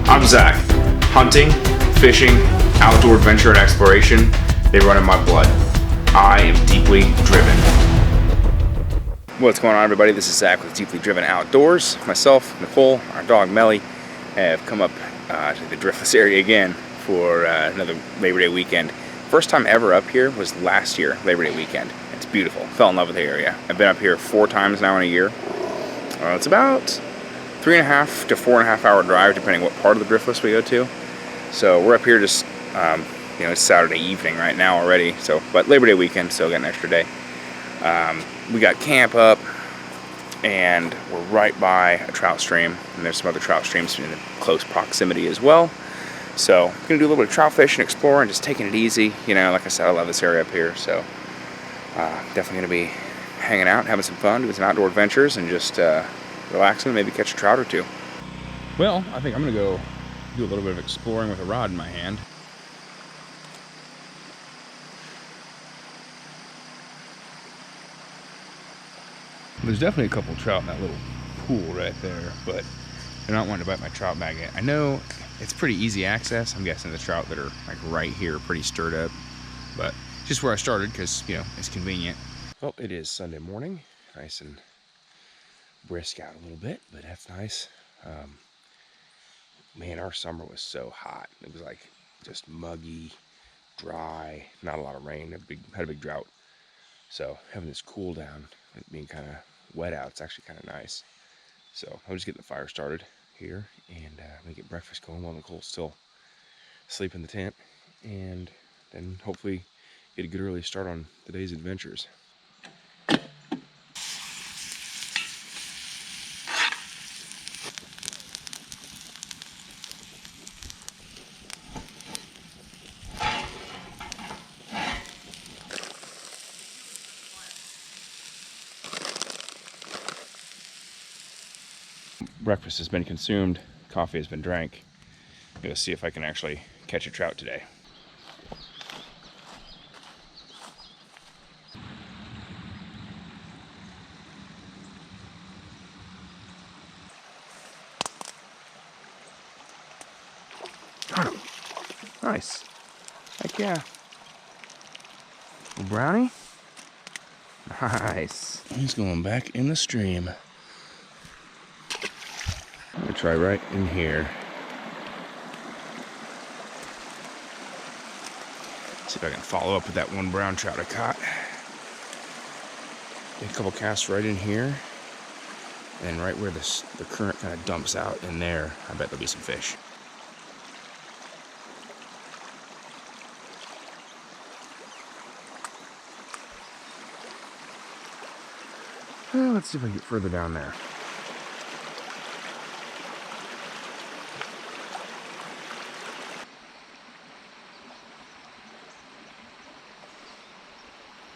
I'm Zach. Hunting, fishing, outdoor adventure, and exploration, they run in my blood. I am deeply driven. What's going on, everybody? This is Zach with Deeply Driven Outdoors. Myself, Nicole, our dog Melly have come up to the Driftless area again for another Labor Day weekend. First time ever up here was last year, Labor Day weekend. It's beautiful. Fell in love with the area. I've been up here 4 times now in a year. It's about 3.5 to 4.5 hour drive, depending what part of the Driftless we go to. So we're up here just, it's Saturday evening right now already. So, but Labor Day weekend, so got an extra day. We got camp up, and we're right by a trout stream, and there's some other trout streams in close proximity as well. So we're gonna do a little bit of trout fishing, exploring, just taking it easy. Like I said, I love this area up here, so definitely gonna be hanging out, having some fun, doing some outdoor adventures, and just relaxing, maybe catch a trout or two. Well, I think I'm gonna go do a little bit of exploring with a rod in my hand. There's definitely a couple of trout in that little pool right there, but they're not wanting to bite my trout magnet. I know it's pretty easy access. I'm guessing the trout that are like right here are pretty stirred up, but just where I started because, it's convenient. Well, it is Sunday morning, nice and brisk out a little bit, but that's nice. Man, our summer was so hot. It was like just muggy, dry, not a lot of rain. Had a big drought. So having this cool down, it being kind of wet out, it's actually kind of nice. So I'm just getting the fire started here, and I'm gonna get breakfast going while Nicole's still asleep in the tent, and then hopefully get a good early start on today's adventures. Breakfast has been consumed, coffee has been drank. I'm gonna see if I can actually catch a trout today. Got him. Nice. Heck yeah. A brownie? Nice. He's going back in the stream. I'm gonna try right in here. See if I can follow up with that one brown trout I caught. Get a couple casts right in here, and right where the current kind of dumps out in there, I bet there'll be some fish. Well, let's see if I can get further down there.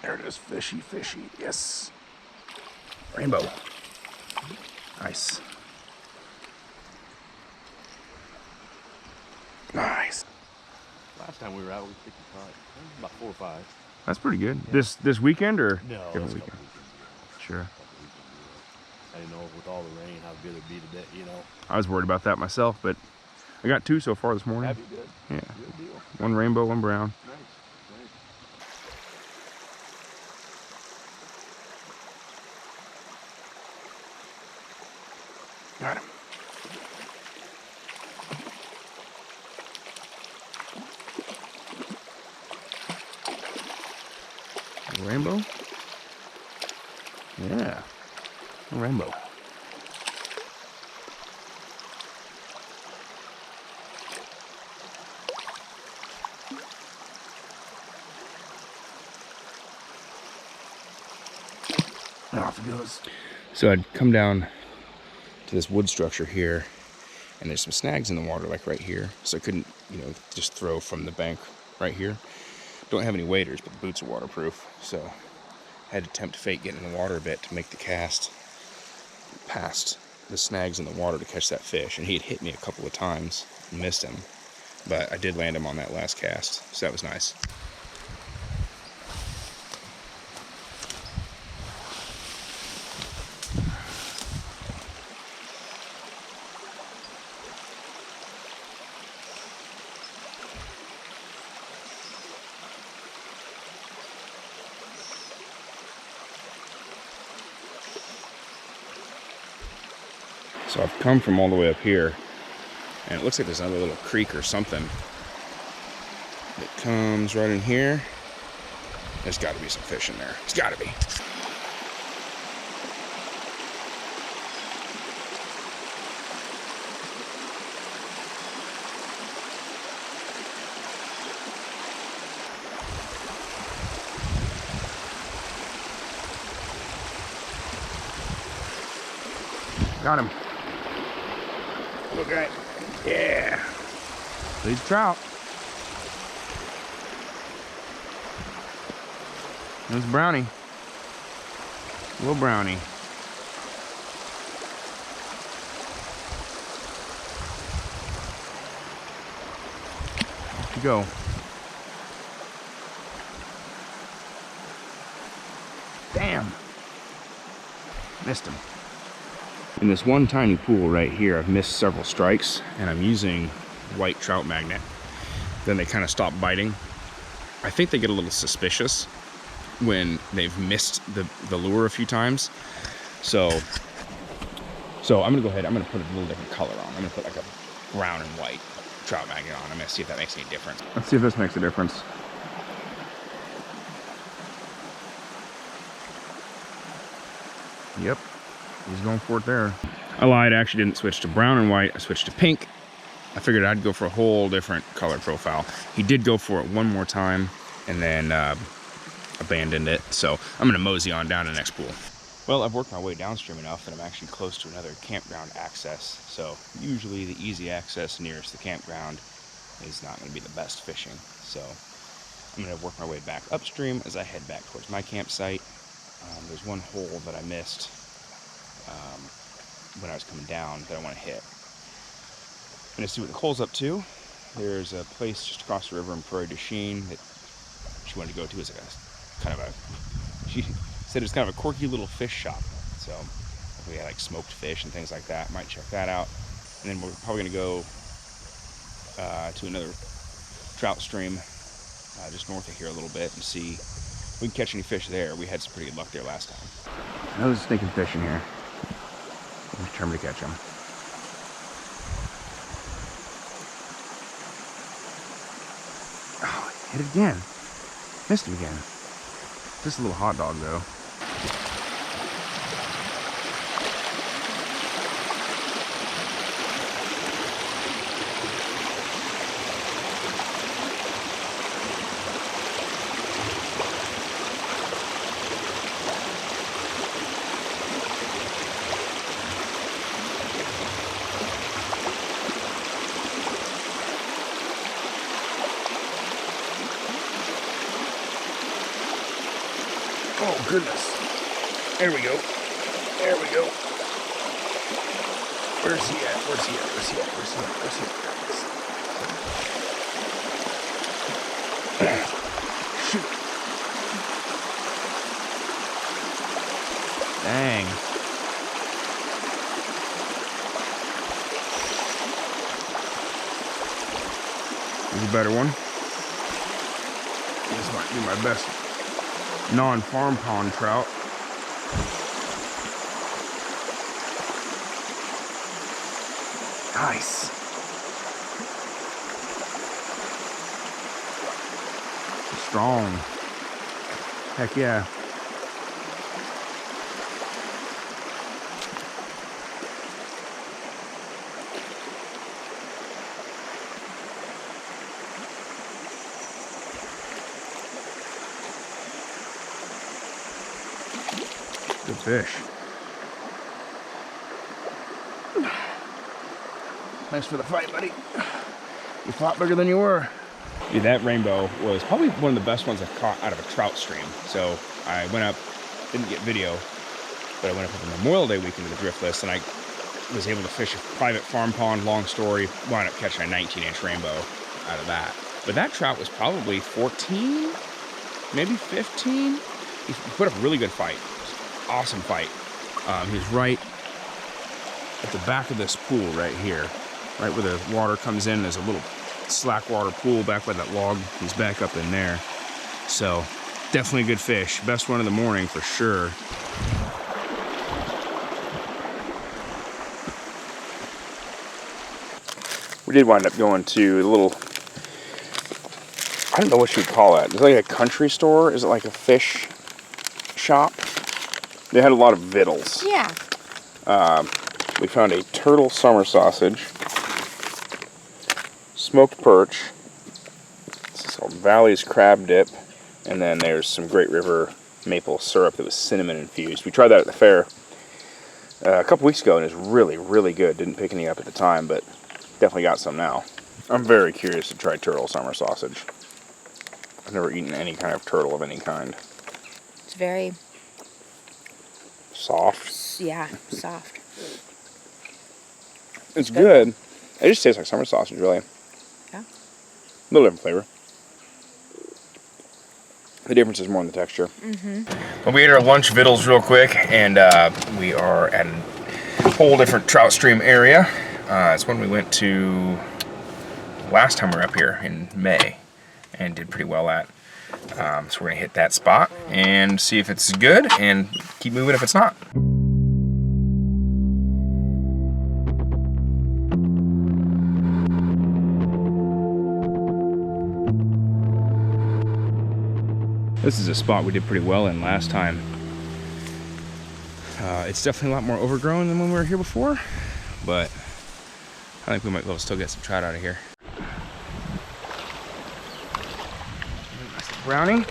There it is, fishy, fishy, yes. Rainbow. Nice. Nice. Last time we were out, we picked a caught about 4 or 5. That's pretty good. Yeah. This weekend or no, different weekend? Sure. I didn't know with all the rain how good it'd be today, I was worried about that myself, but I got 2 so far this morning. That'd be good. Yeah. Good deal. One rainbow, one brown. Nice. Got him. A rainbow? Yeah. A rainbow. Off it goes. So I'd come down to this wood structure here, and there's some snags in the water like right here, so I couldn't just throw from the bank right here. Don't have any waders, but the boots are waterproof, so I had to tempt fate getting in the water a bit to make the cast past the snags in the water to catch that fish. And he had hit me a couple of times and missed him, but I did land him on that last cast, so that was nice. So I've come from all the way up here, and it looks like there's another little creek or something that comes right in here. There's got to be some fish in there. It's got to be. Got him. Okay. Yeah. These trout. There's brownie. Little brownie. Off you go. Damn. Missed him. In this one tiny pool right here, I've missed several strikes, and I'm using white trout magnet. Then they kind of stop biting. I think they get a little suspicious when they've missed the lure a few times. So I'm gonna go ahead, I'm gonna put a little different color on. I'm gonna put like a brown and white trout magnet on. I'm gonna see if that makes any difference. Let's see if this makes a difference. Yep. He's going for it there. I lied, I actually didn't switch to brown and white, I switched to pink. I figured I'd go for a whole different color profile. He did go for it one more time and then abandoned it. So I'm gonna mosey on down to the next pool. Well, I've worked my way downstream enough that I'm actually close to another campground access. So usually the easy access nearest the campground is not gonna be the best fishing. So I'm gonna work my way back upstream as I head back towards my campsite. There's one hole that I missed when I was coming down that I want to hit. I'm going to see what Nicole's up to. There's a place just across the river in Prairie du Chien that she wanted to go to. It's like a kind of a, she said it's kind of a quirky little fish shop. So we had like smoked fish and things like that. Might check that out. And then we're probably going to go to another trout stream just north of here a little bit and see if we can catch any fish there. We had some pretty good luck there last time. I know there's a stinking fish in here. I'm determined to catch him. Oh, hit it again. Missed him again. Just a little hot dog though. Oh goodness. There we go. There we go. Where's he at? Where's he at? Where's he at? Where's he at? Where's he at? Shoot. Dang. Here's a better one. This might be my best non-farm pond trout. Nice. Strong. Heck yeah. Good fish. Thanks for the fight, buddy. You fought bigger than you were. Dude, that rainbow was probably one of the best ones I've caught out of a trout stream. So I went up, didn't get video, but I went up on Memorial Day weekend to the Driftless, and I was able to fish a private farm pond, long story, wound up catching a 19-inch rainbow out of that. But that trout was probably 14, maybe 15. He put up a really good fight. Awesome fight. He's right at the back of this pool right here, right where the water comes in. There's a little slack water pool back by that log. He's back up in there. So definitely a good fish. Best one of the morning for sure. We did wind up going to the little, I don't know what you would call that. Is it like a country store? Is it like a fish shop? They had a lot of victuals. Yeah. We found a turtle summer sausage, smoked perch, this is called Valley's crab dip, and then there's some Great River maple syrup that was cinnamon infused. We tried that at the fair a couple weeks ago, and it was really, really good. Didn't pick any up at the time, but definitely got some now. I'm very curious to try turtle summer sausage. I've never eaten any kind of turtle of any kind. It's very soft. Yeah, soft. It's good. It just tastes like summer sausage, really. Yeah. A little different flavor. The difference is more in the texture. Well, we ate our lunch victuals real quick, and we are at a whole different trout stream area. It's one we went to last time we were up here in May and did pretty well at. So we're gonna hit that spot and see if it's good and keep moving if it's not. This is a spot we did pretty well in last time. It's definitely a lot more overgrown than when we were here before, but I think we might be able to still get some trout out of here. Nice little brownie.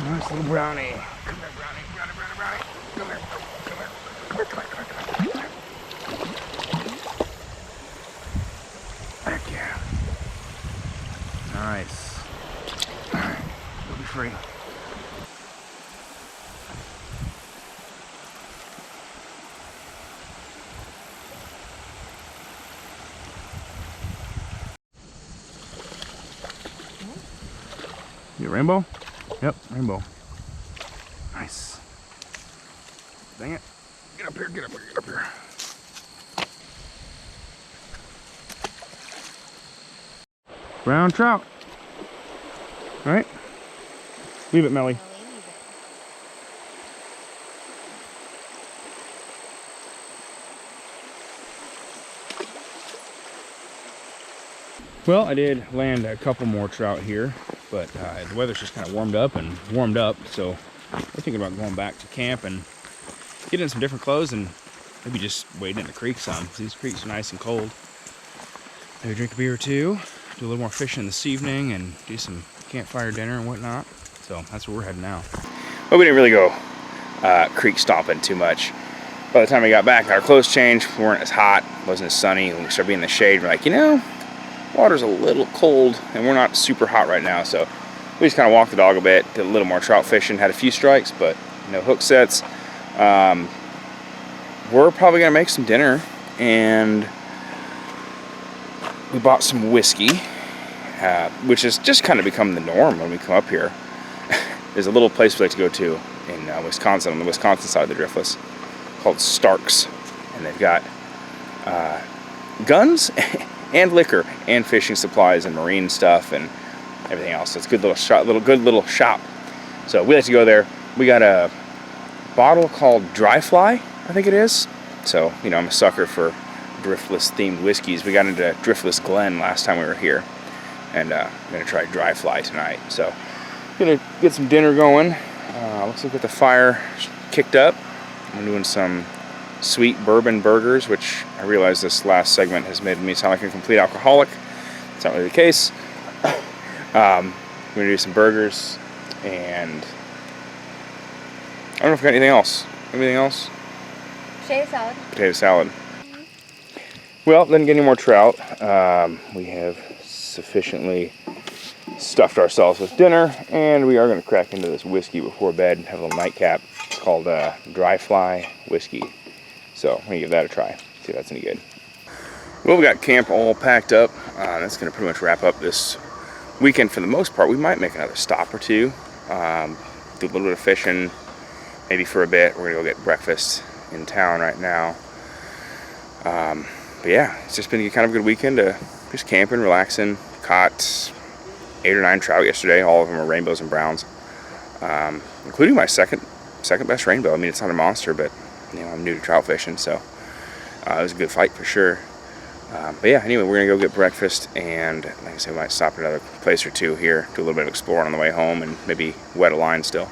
Nice little brownie. Come here, brownie, brownie, brownie, brownie. Come here, come here. Come here, come here, come here, come here. Heck yeah. Nice. Alright, you'll be free. You a rainbow? Yep, rainbow. Nice. Dang it. Get up here, get up here, get up here. Brown trout. All right. Leave it, Melly. Well, I did land a couple more trout here, but the weather's just kind of warmed up, so we're thinking about going back to camp and getting in some different clothes and maybe just wading in the creek some. These creeks are nice and cold. Maybe drink a beer or two, do a little more fishing this evening, and do some campfire dinner and whatnot. So that's where we're heading now. But we didn't really go creek stomping too much. By the time we got back, our clothes changed. We weren't as hot, wasn't as sunny. When we started being in the shade, we're like, you know, water's a little cold and we're not super hot right now, so we just kind of walked the dog a bit, did a little more trout fishing, had a few strikes, but no hook sets. We're probably gonna make some dinner, and we bought some whiskey, which has just kind of become the norm when we come up here. There's a little place we like to go to in Wisconsin, on the Wisconsin side of the Driftless, called Stark's, and they've got guns and liquor and fishing supplies and marine stuff and everything else. So it's a good little shop. So we like to go there. We got a bottle called Dry Fly, I think it is. So, you know, I'm a sucker for Driftless themed whiskeys. We got into Driftless Glen last time we were here, and I'm gonna try Dry Fly tonight. So gonna get some dinner going. Looks like we got the fire kicked up. I'm doing some sweet bourbon burgers, which I realize this last segment has made me sound like a complete alcoholic. It's not really the case. We're gonna do some burgers, and I don't know if we got anything else. Anything else? Potato salad. Potato salad. Well, didn't get any more trout. We have sufficiently stuffed ourselves with dinner, and we are going to crack into this whiskey before bed and have a little nightcap. It's called Dry Fly Whiskey. So I'm going to give that a try, see if that's any good. Well, we got camp all packed up. That's going to pretty much wrap up this weekend for the most part. We might make another stop or two, do a little bit of fishing, maybe for a bit. We're going to go get breakfast in town right now. But yeah, it's just been kind of a good weekend to just camping, relaxing. Caught 8 or 9 trout yesterday. All of them are rainbows and browns, including my second best rainbow. I mean, it's not a monster, but you know, I'm new to trout fishing, so it was a good fight for sure. But yeah, anyway, we're gonna go get breakfast, and like I said, we might stop at another place or two here, do a little bit of exploring on the way home, and maybe wet a line still.